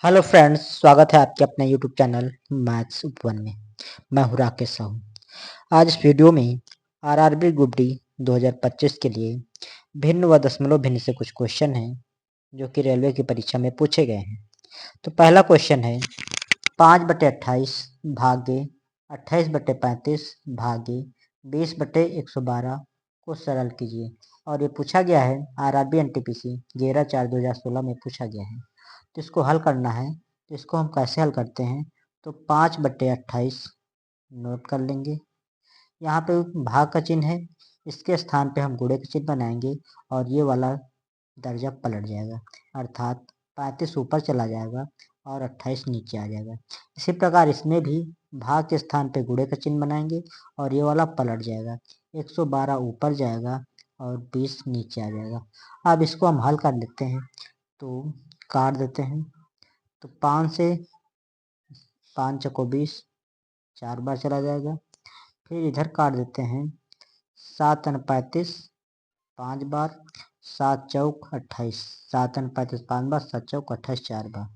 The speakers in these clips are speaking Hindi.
हेलो फ्रेंड्स, स्वागत है आपके अपने यूट्यूब चैनल मैथ्स उपवन में। मैं हूँ राकेश साहू। आज इस वीडियो में आरआरबी ग्रुप डी 2025 के लिए भिन्न व दशमलव भिन्न से कुछ क्वेश्चन हैं जो कि रेलवे की परीक्षा में पूछे गए हैं। तो पहला क्वेश्चन है 5/28 भागे 28/35 भागे 20/112 को सरल कीजिए। और ये पूछा गया है आरआरबी एनटीपीसी 11/4/2016 में पूछा गया है। तो इसको हल करना है। तो इसको हम कैसे हल करते हैं? तो 5/28 नोट कर लेंगे। यहाँ पे भाग का चिन्ह है, इसके स्थान पे हम गुणे का चिन्ह बनाएंगे और ये वाला दर्जा पलट जाएगा, अर्थात 35 ऊपर चला जाएगा और 28 नीचे आ जाएगा। इसी प्रकार इसमें भी भाग के स्थान पे गुणे का चिन्ह बनाएंगे और ये वाला पलट जाएगा, 112 ऊपर जाएगा और 20 नीचे आ जाएगा। अब इसको हम हल कर लेते हैं, तो काट देते हैं। तो 5 से 5 चौको 20, 4 बार चला जाएगा। फिर इधर काट देते हैं, 7 और 35 5 बार, 7 चौक 28, 7 और 35 5 बार, 7 चौक 28 4 बार।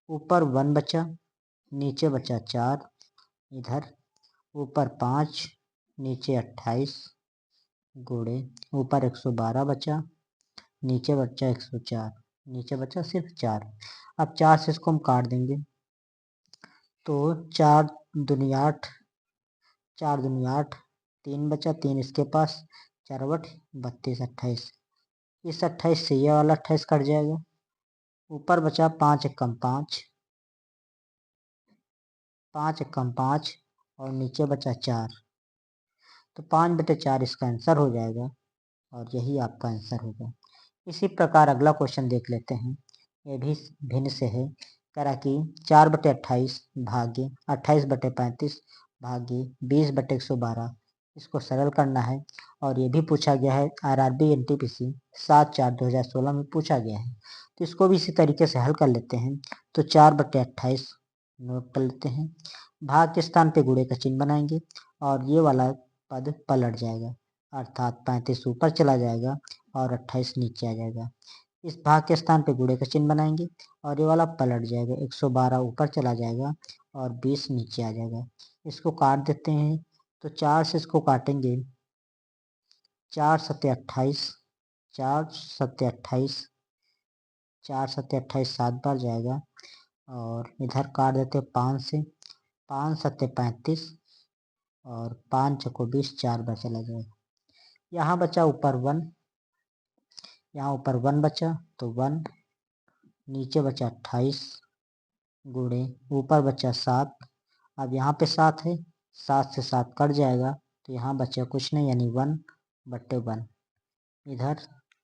ऊपर 1 बचा, नीचे बचा 4, इधर ऊपर 5 नीचे 28 गुणे ऊपर 112 बचा, नीचे बचा 104, नीचे बचा सिर्फ 4। अब 4 से इसको हम काट देंगे, तो 4 दूनी 8, 4 दूनी 8, 3 बचा, 3 इसके पास, 4 बट 32 28। इस 28 से ये वाला 28 कट जाएगा। ऊपर बचा 5 एकम 5, 5 एकम 5 और नीचे बचा 4। तो 5/4 इसका आंसर हो जाएगा और यही आपका आंसर होगा। इसी प्रकार अगला क्वेश्चन देख लेते हैं। ये भी भिन्न से है। कह रहा कि 4/28 भागे 28/35 भागे 20/112 इसको सरल करना है। और ये भी पूछा गया है आरआरबी एनटीपीसी 7/4/2016 में पूछा गया है। तो इसको भी इसी तरीके से हल कर लेते हैं। तो 4/28 नोट कर लेते हैं, भाग के स्थान पे गुणे का चिन्ह बनाएंगे और ये वाला पद पलट जाएगा, अर्थात 35 ऊपर चला जाएगा और 28 नीचे आ जाएगा। इस भाग के स्थान पे गुणे का चिन्ह बनाएंगे और ये वाला पलट जाएगा, 112 ऊपर चला जाएगा और 20 नीचे आ जाएगा। इसको काट देते हैं। तो 4 से इसको काटेंगे, 4 सत्ते 28, 4 सत्ते 28, 4 सत्ते 28 7 बार जाएगा। और इधर काट देते हैं 5 से, 5 सत्ते 35 और 5 चौको 20, 4 बार चला जाएगा। यहाँ बचा ऊपर 1, यहाँ ऊपर 1 बचा तो 1, नीचे बचा 28 गुणे ऊपर बचा 7। अब यहाँ पे 7 है, 7 से 7 कट जाएगा तो यहाँ बचा कुछ नहीं, यानी 1/1। इधर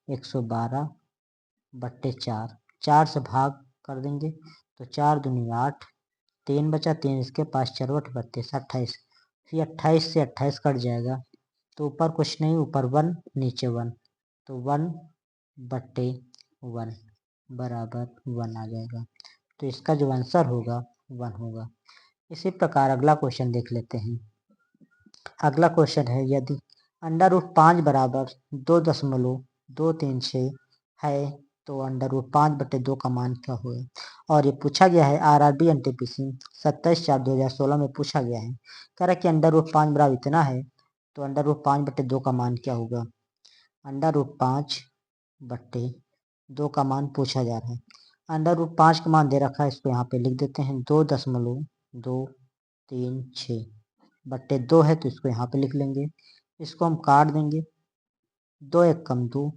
112/4, 4 से भाग कर देंगे तो 4 दूनी 8, 3 बचा, 3 इसके पास, 4 बट 32 28। फिर 28 से 28 कट जाएगा तो ऊपर कुछ नहीं, ऊपर 1 नीचे 1, तो 1/1 बराबर 1 आ जाएगा। तो इसका जो आंसर होगा 1 होगा। इसी प्रकार अगला क्वेश्चन देख लेते हैं। अगला क्वेश्चन है, यदि √5 बराबर 2.236 है तो √5/2 का मान क्या होगा? और ये पूछा गया है आरआरबी एनटीपीसी 27/4/2016 में पूछा गया है। कह रहा है कि √5 बराबर इतना है तो √5/2 का मान क्या होगा? √5/2 का मान पूछा जा रहा है। √5 का मान दे रखा है, इसको यहाँ पे लिख देते हैं 2.236/2 है तो इसको यहाँ पे लिख लेंगे। इसको हम काट देंगे, 2 एकम 2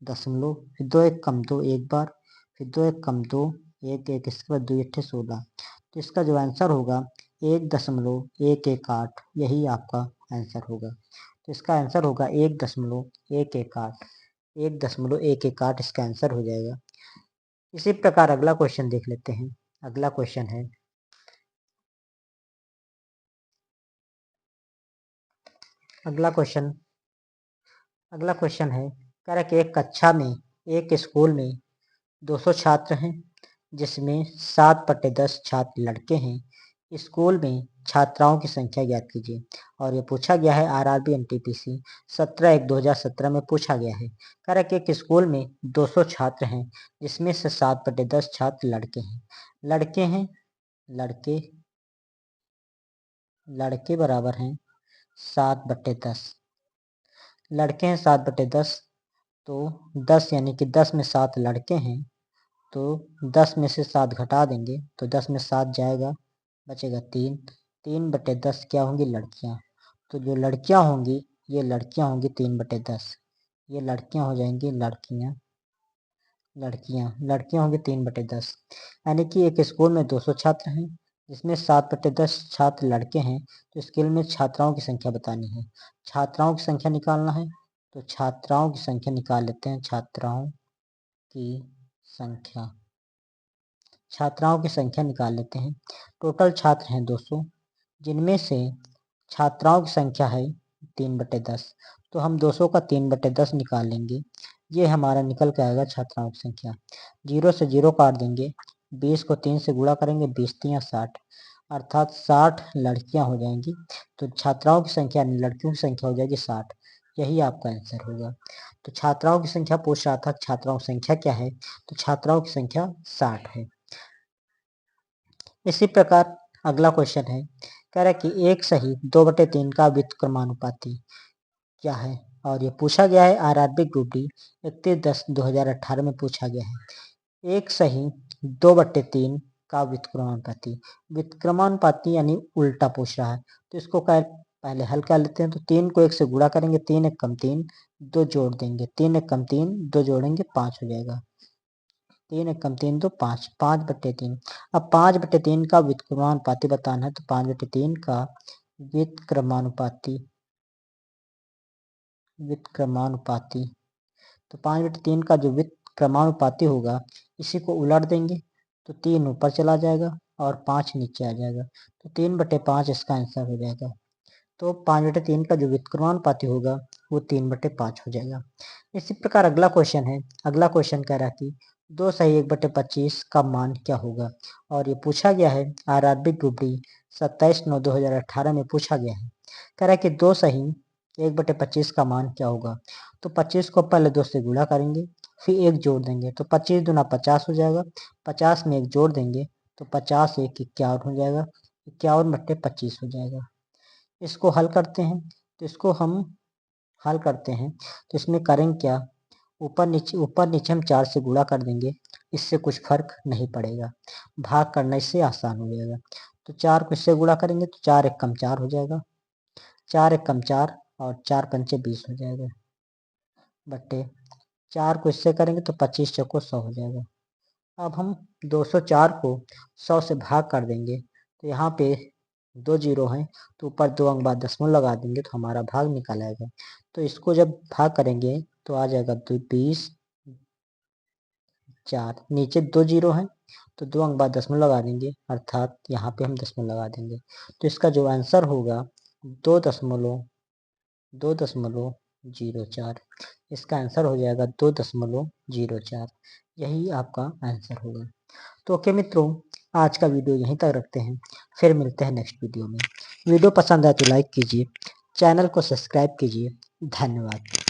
दशमलव, फिर 2 एकम 2 एक बार, फिर 2 एकम 2 1 1, इसके बाद 2 8 16। तो इसका जो आंसर होगा 1.118, यही आपका आंसर होगा। तो इसका आंसर होगा 1.118, 1.118 इसका आंसर हो जाएगा। इसी प्रकार अगला क्वेश्चन देख लेते हैं। अगला क्वेश्चन है, अगला क्वेश्चन है, कह रहा कि एक कक्षा में, एक स्कूल में 200 छात्र हैं जिसमें 7/10 छात्र लड़के हैं। स्कूल में छात्राओं की संख्या ज्ञात कीजिए। और ये पूछा गया है आरआरबी एनटीपीसी 17/1/2017 में पूछा गया है। कह रहा है कि एक स्कूल में 200 छात्र हैं जिसमें से 7/10 छात्र लड़के हैं। लड़के हैं, लड़के बराबर हैं 7/10। लड़के हैं 7/10, तो 10 यानी कि 10 में 7 लड़के हैं, तो 10 में से 7 घटा देंगे तो 10 में 7 जाएगा, बचेगा 3। 3/10 क्या होंगी? लड़कियां। तो जो लड़कियां होंगी, ये लड़कियां होंगी 3/10। ये लड़कियां हो जाएंगी लड़कियां होंगी 3/10। यानी कि एक स्कूल में 200 छात्र हैं, जिसमें 7/10 छात्र लड़के हैं, तो स्कूल में छात्राओं की संख्या बतानी है। छात्राओं की संख्या निकालना है, तो छात्राओं की संख्या निकाल लेते हैं। छात्राओं की संख्या निकाल लेते हैं। टोटल छात्र हैं 200, जिनमें से छात्राओं की संख्या है 3/10, तो हम 200 का 3/10 निकाल लेंगे। ये हमारा निकल के आएगा छात्राओं की संख्या। 0 से 0 काट देंगे, 20 को 3 से गुणा करेंगे, 20 3 60, अर्थात 60 लड़कियां हो जाएंगी। तो छात्राओं की संख्या यानी लड़कियों की संख्या हो जाएगी 60। यही आपका आंसर होगा। तो छात्राओं की संख्या पूछ रहा था, छात्राओं की संख्या क्या है? तो छात्राओं की संख्या 60 है। इसी प्रकार अगला क्वेश्चन है, कह रहा है कि 1 सही 2/3 का व्युत्क्रमानुपाती क्या है? और ये पूछा गया है आरआरबी ग्रुप डी 31/10/2018 में पूछा गया है। 1 सही 2/3 का व्युत्क्रमानुपाती। व्युत्क्रमानुपाती यानी उल्टा पूछ रहा है, तो इसको पहले हल कर लेते हैं। तो 3 को 1 से गुणा करेंगे, 3 1 कम 3, 2 जोड़ देंगे, 3 1 कम 3, 2 जोड़ेंगे 5 हो जाएगा। 3 1 कम 3 2 5, 5/3। अब 5/3 का व्युत्क्रमानुपाती बताना है, तो 5/3 का व्युत्क्रमानुपाती तो 5/3 का जो व्युत्क्रमानुपाती होगा, इसी को उलट देंगे, तो 3 ऊपर चला जाएगा और 5 नीचे आ जाएगा, तो 3/5 इसका आंसर हो जाएगा। तो 5/3 का जो व्युत्क्रमानुपाती होगा वो 3/5 हो जाएगा। इसी प्रकार अगला क्वेश्चन है। अगला क्वेश्चन कह रहा है कि 2 सही 1/25 का मान क्या होगा? और ये पूछा गया है आरआरबी ग्रुप डी 27/9/2018 में पूछा गया है। कह रहा है कि 2 सही 1/25 का मान क्या होगा? तो 25 को पहले 2 से गुणा करेंगे, फिर 1 जोड़ देंगे, तो 25 दूना 50 हो जाएगा। 50 में 1 जोड़ देंगे, तो 50 1 51 हो जाएगा। 51/25 हो जाएगा। इसको हल करते हैं, तो इसको हम हल करते हैं, तो इसमें करेंगे क्या? ऊपर नीचे हम 4 से गुणा कर देंगे, इससे कुछ फर्क नहीं पड़ेगा। भाग करना इससे आसान हो जाएगा। तो 4 को इससे गुणा करेंगे, तो 4 1 कम 4 हो जाएगा, 4 1 कम 4 और 4 पंचे 20 हो जाएगा, बट्टे 4 को इससे करेंगे तो 25 चौको 100 हो जाएगा। अब हम 204 को 100 से भाग कर देंगे, तो यहाँ पे 2 जीरो हैं, तो ऊपर 2 अंक बाद दशमलव लगा देंगे, तो हमारा भाग निकल आएगा। तो इसको जब भाग करेंगे तो आ जाएगा 20 4, नीचे 2 जीरो हैं, तो 2 अंक बाद दशमलव लगा देंगे, अर्थात यहाँ पे हम दशमलव लगा देंगे। तो इसका जो आंसर होगा 2.04। इसका आंसर हो जाएगा 2.04। यही आपका आंसर होगा। तो ओके मित्रों, आज का वीडियो यहीं तक रखते हैं, फिर मिलते हैं नेक्स्ट वीडियो में। वीडियो पसंद आए तो लाइक कीजिए, चैनल को सब्सक्राइब कीजिए। धन्यवाद।